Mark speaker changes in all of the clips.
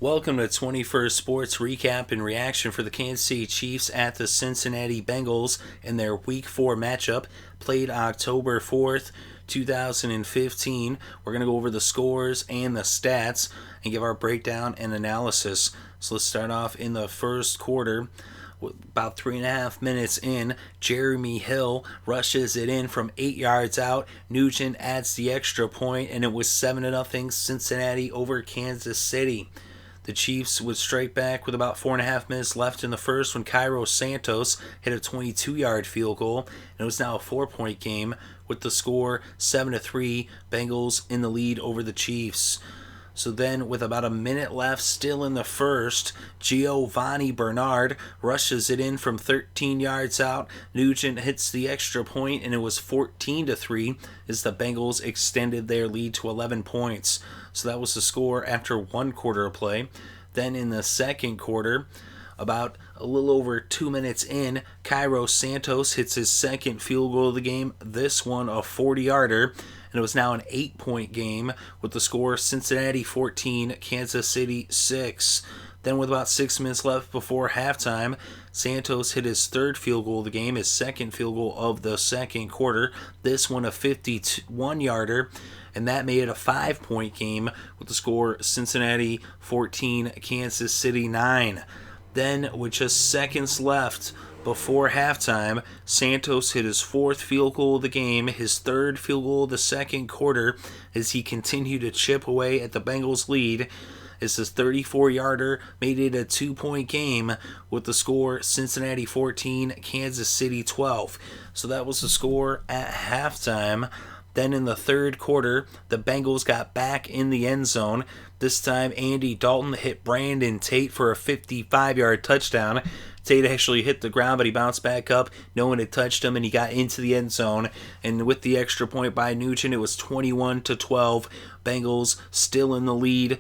Speaker 1: Welcome to 21st Sports Recap and Reaction for the Kansas City Chiefs at the Cincinnati Bengals in their Week 4 matchup, played October 4th, 2015. We're going to go over the scores and the stats and give our breakdown and analysis. So let's start off in the first quarter. About 3.5 minutes in, Jeremy Hill rushes it in from 8 yards out. Nugent adds the extra point, and it was 7-0 Cincinnati over Kansas City. The Chiefs would strike back with about 4.5 minutes left in the first when Cairo Santos hit a 22-yard field goal, and it was now a 4-point game with the score 7-3, Bengals in the lead over the Chiefs. So then, with about a minute left still in the first, Giovanni Bernard rushes it in from 13 yards out. Nugent hits the extra point, and it was 14-3 as the Bengals extended their lead to 11 points. So that was the score after one quarter of play. Then in the second quarter, about a little over 2 minutes in, Cairo Santos hits his second field goal of the game, this one a 40-yarder, and it was now an 8-point game with the score Cincinnati 14, Kansas City 6. Then with about 6 minutes left before halftime, Santos hit his third field goal of the game, his second field goal of the second quarter, this one a 51-yarder, and that made it a 5-point game with the score Cincinnati 14, Kansas City 9. Then, with just seconds left before halftime, Santos hit his fourth field goal of the game, his third field goal of the second quarter, as he continued to chip away at the Bengals' lead. As his 34-yarder made it a 2-point game with the score Cincinnati 14, Kansas City 12. So that was the score at halftime. Then in the third quarter, the Bengals got back in the end zone. This time, Andy Dalton hit Brandon Tate for a 55-yard touchdown. Tate actually hit the ground, but he bounced back up. No one had touched him, and he got into the end zone. And with the extra point by Nugent, it was 21-12. Bengals still in the lead.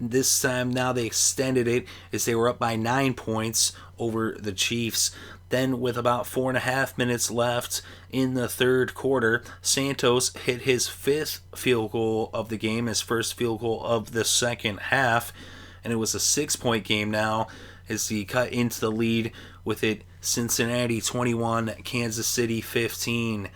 Speaker 1: This time, now they extended it as they were up by 9 points over the Chiefs. Then, with about 4.5 minutes left in the third quarter, Santos hit his fifth field goal of the game, his first field goal of the second half, and it was a 6-point game now as he cut into the lead with it Cincinnati 21, Kansas City 15.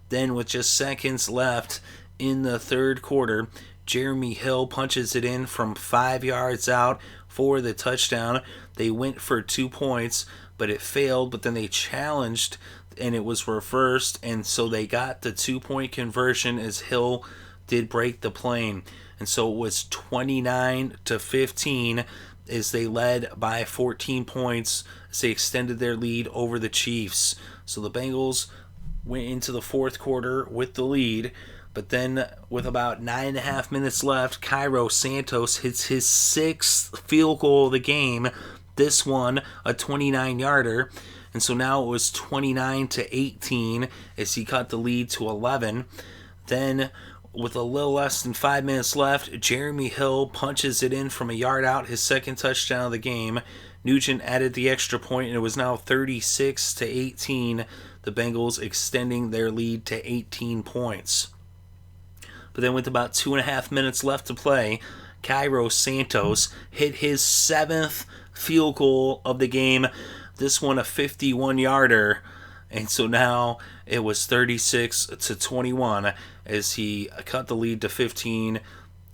Speaker 1: Then, with just seconds left in the third quarter, Jeremy Hill punches it in from 5 yards out for the touchdown. They went for 2 points, but it failed, but then they challenged and it was reversed, and so they got the 2-point conversion as Hill did break the plane. And so it was 29-15 as they led by 14 points as they extended their lead over the Chiefs. So the Bengals went into the fourth quarter with the lead, but then with about 9.5 minutes left, Cairo Santos hits his sixth field goal of the game, this one a 29-yarder, and so now it was 29-18 as he cut the lead to 11. Then, with a little less than 5 minutes left, Jeremy Hill punches it in from a yard out, his second touchdown of the game. Nugent added the extra point, and it was now 36-18, the Bengals extending their lead to 18 points. But then with about 2.5 minutes left to play, Cairo Santos hit his seventh field goal of the game, this one a 51-yarder, and so now it was 36-21 as he cut the lead to 15.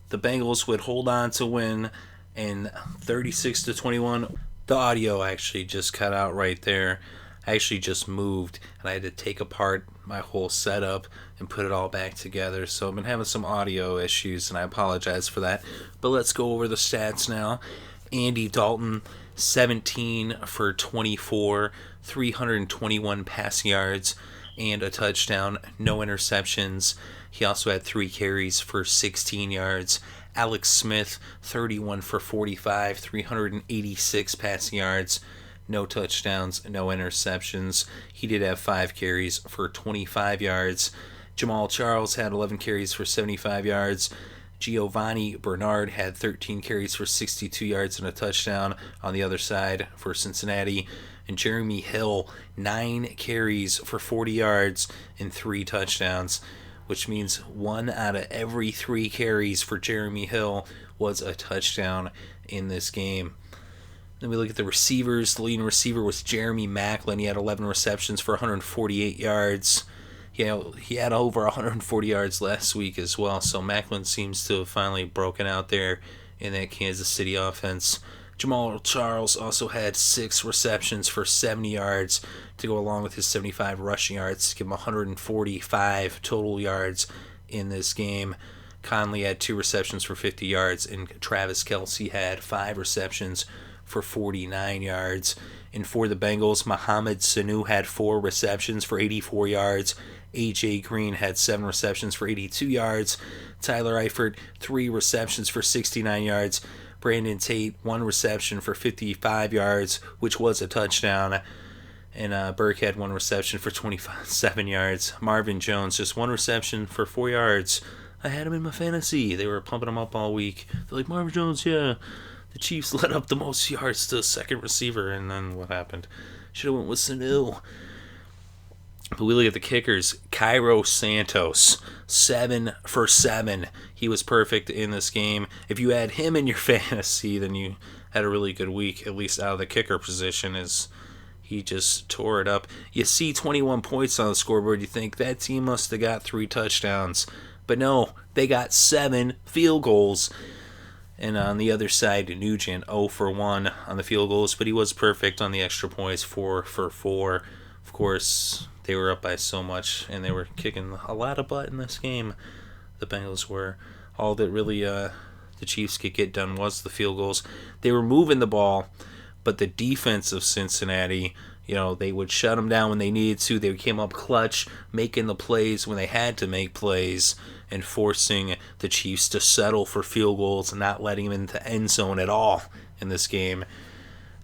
Speaker 1: The Bengals would hold on to win, and 36-21. The audio actually just cut out right there. I actually just moved, and I had to take apart my whole setup and put it all back together. So I've been having some audio issues, and I apologize for that. But let's go over the stats now. Andy Dalton, 17 for 24, 321 passing yards, and a touchdown, no interceptions. He also had 3 carries for 16 yards. Alex Smith, 31 for 45, 386 passing yards, no touchdowns, no interceptions. He did have 5 carries for 25 yards. Jamal Charles had 11 carries for 75 yards. Giovanni Bernard had 13 carries for 62 yards and a touchdown on the other side for Cincinnati. And Jeremy Hill, 9 carries for 40 yards and 3 touchdowns, which means 1 out of every 3 carries for Jeremy Hill was a touchdown. in this game. Then we look at the receivers. The leading receiver was Jeremy Maclin. He had 11 receptions for 148 yards. He had over 140 yards last week as well, so Maclin seems to have finally broken out there in that Kansas City offense. Jamal Charles also had 6 receptions for 70 yards to go along with his 75 rushing yards to give him 145 total yards in this game. Conley had 2 receptions for 50 yards, and Travis Kelce had 5 receptions for 49 yards. And for the Bengals, Mohamed Sanu had 4 receptions for 84 yards. A.J. Green had 7 receptions for 82 yards. Tyler Eifert, 3 receptions for 69 yards. Brandon Tate, 1 reception for 55 yards, which was a touchdown. And Burke had 1 reception for 27 yards. Marvin Jones, just 1 reception for 4 yards. I had him in my fantasy. They were pumping him up all week. They're like, Marvin Jones, yeah. The Chiefs let up the most yards to second receiver, and then what happened? Should have went with Sanu. But we look at the kickers. Cairo Santos, 7 for 7. He was perfect in this game. If you had him in your fantasy, then you had a really good week, at least out of the kicker position, as he just tore it up. You see 21 points on the scoreboard, you think that team must have got 3 touchdowns. But no, they got 7 field goals. And on the other side, Nugent, 0 for 1 on the field goals, but he was perfect on the extra points, 4 for 4. Of course, they were up by so much, and they were kicking a lot of butt in this game. The Bengals were. All that really the Chiefs could get done was the field goals. They were moving the ball, but the defense of Cincinnati, they would shut them down when they needed to. They came up clutch, making the plays when they had to make plays, and forcing the Chiefs to settle for field goals and not letting them into the end zone at all in this game.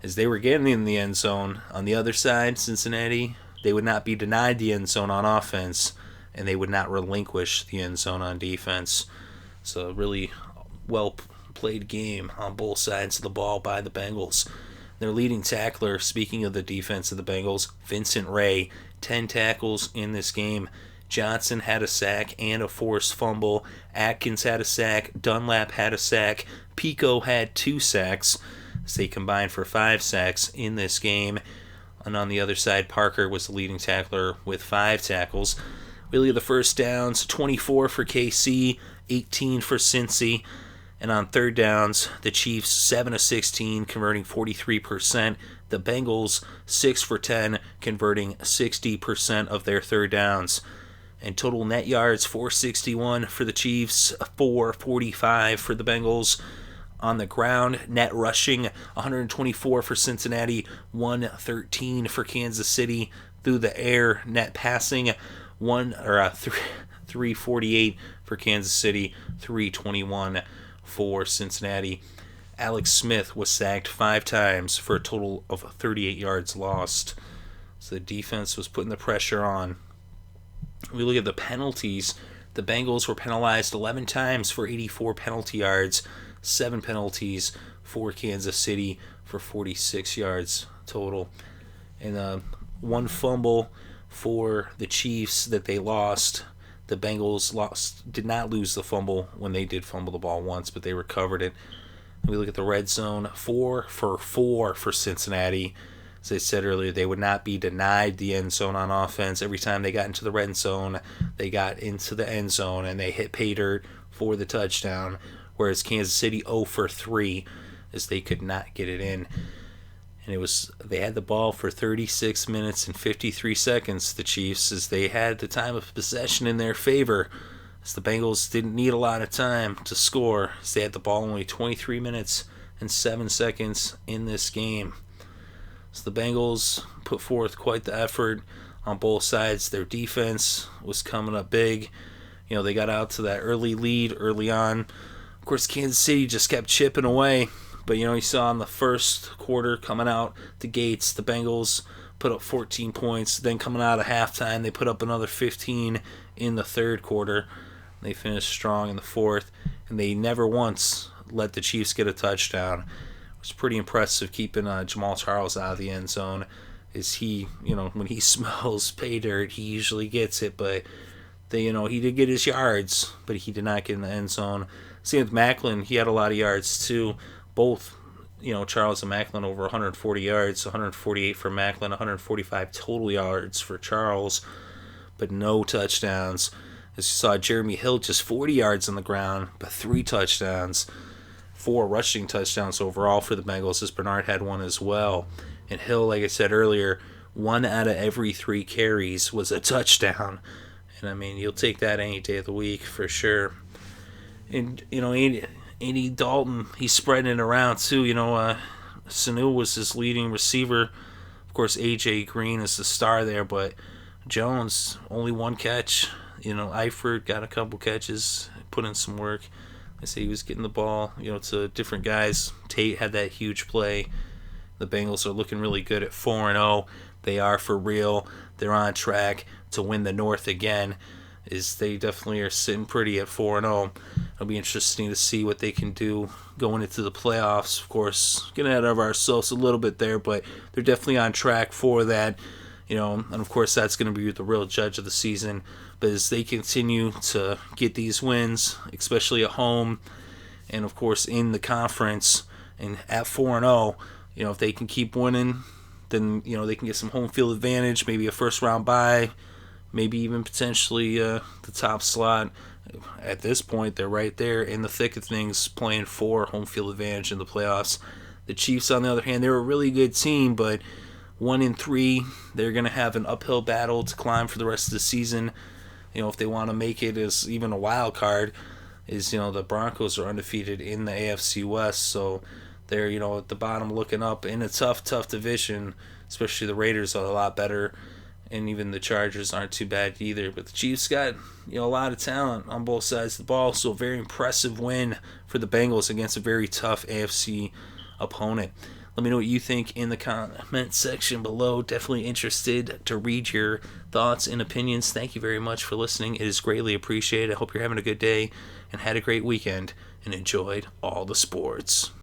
Speaker 1: As they were getting in the end zone, on the other side, Cincinnati, they would not be denied the end zone on offense, and they would not relinquish the end zone on defense. So a really well-played game on both sides of the ball by the Bengals. Their leading tackler, speaking of the defense of the Bengals, Vincent Ray, 10 tackles in this game. Johnson had a sack and a forced fumble. Atkins had a sack. Dunlap had a sack. Pico had 2 sacks. So they combined for 5 sacks in this game. And on the other side, Parker was the leading tackler with 5 tackles. Really, the first downs, 24 for KC, 18 for Cincy. And on third downs, the Chiefs 7 of 16, converting 43%. The Bengals 6 for 10, converting 60% of their third downs. And total net yards, 461 for the Chiefs, 445 for the Bengals. On the ground, net rushing, 124 for Cincinnati, 113 for Kansas City. Through the air, net passing, 348 for Kansas City, 321 for Cincinnati. Alex Smith was sacked 5 times for a total of 38 yards lost. So the defense was putting the pressure on. We look at the penalties. The Bengals were penalized 11 times for 84 penalty yards, 7 penalties for Kansas City for 46 yards total. And 1 fumble for the Chiefs that they lost. The Bengals did not lose the fumble when they did fumble the ball once, but they recovered it. And we look at the red zone, 4 for 4 for Cincinnati. As I said earlier, they would not be denied the end zone on offense. Every time they got into the red zone, they got into the end zone and they hit pay dirt for the touchdown. Whereas Kansas City 0 for 3, as they could not get it in. And they had the ball for 36 minutes and 53 seconds, the Chiefs, as they had the time of possession in their favor. As the Bengals didn't need a lot of time to score, as they had the ball only 23 minutes and 7 seconds in this game. So the Bengals put forth quite the effort on both sides. Their defense was coming up big. They got out to that early lead early on. Of course, Kansas City just kept chipping away. But, you saw in the first quarter coming out the gates, the Bengals put up 14 points. Then coming out of halftime, they put up another 15 in the third quarter. They finished strong in the fourth. And they never once let the Chiefs get a touchdown. It was pretty impressive keeping Jamal Charles out of the end zone. Is he, when he smells pay dirt, he usually gets it. But, he did get his yards, but he did not get in the end zone. Same with Maclin. He had a lot of yards too. both, Charles and Macklin over 140 yards, 148 for Macklin, 145 total yards for Charles, but no touchdowns. As you saw, Jeremy Hill just 40 yards on the ground, but 3 touchdowns, 4 rushing touchdowns overall for the Bengals, as Bernard had one as well. And Hill, like I said earlier, 1 out of every 3 carries was a touchdown. And I mean, you'll take that any day of the week for sure. And, Andy Dalton, he's spreading it around too. Sanu was his leading receiver. Of course, A.J. Green is the star there, but Jones, only 1 catch. Eifert got a couple catches, put in some work. I say he was getting the ball, to different guys. Tate had that huge play. The Bengals are looking really good at 4-0. They are for real. They're on track to win the North again. They definitely are sitting pretty at 4-0. It'll be interesting to see what they can do going into the playoffs. Of course, getting out of ourselves a little bit there, but they're definitely on track for that. And of course that's going to be the real judge of the season. But as they continue to get these wins, especially at home, and of course in the conference, and at 4-0, if they can keep winning, then they can get some home field advantage, maybe a first round bye, maybe even potentially the top slot. At this point, they're right there in the thick of things, playing for home field advantage in the playoffs. The Chiefs, on the other hand, they're a really good team, but 1-3, they're going to have an uphill battle to climb for the rest of the season. If they want to make it as even a wild card, the Broncos are undefeated in the AFC West, so they're at the bottom looking up in a tough division. Especially the Raiders are a lot better, and even the Chargers aren't too bad either. But the Chiefs got a lot of talent on both sides of the ball, so a very impressive win for the Bengals against a very tough AFC opponent. Let me know what you think in the comment section below. Definitely interested to read your thoughts and opinions. Thank you very much for listening. It is greatly appreciated. I hope you're having a good day and had a great weekend and enjoyed all the sports.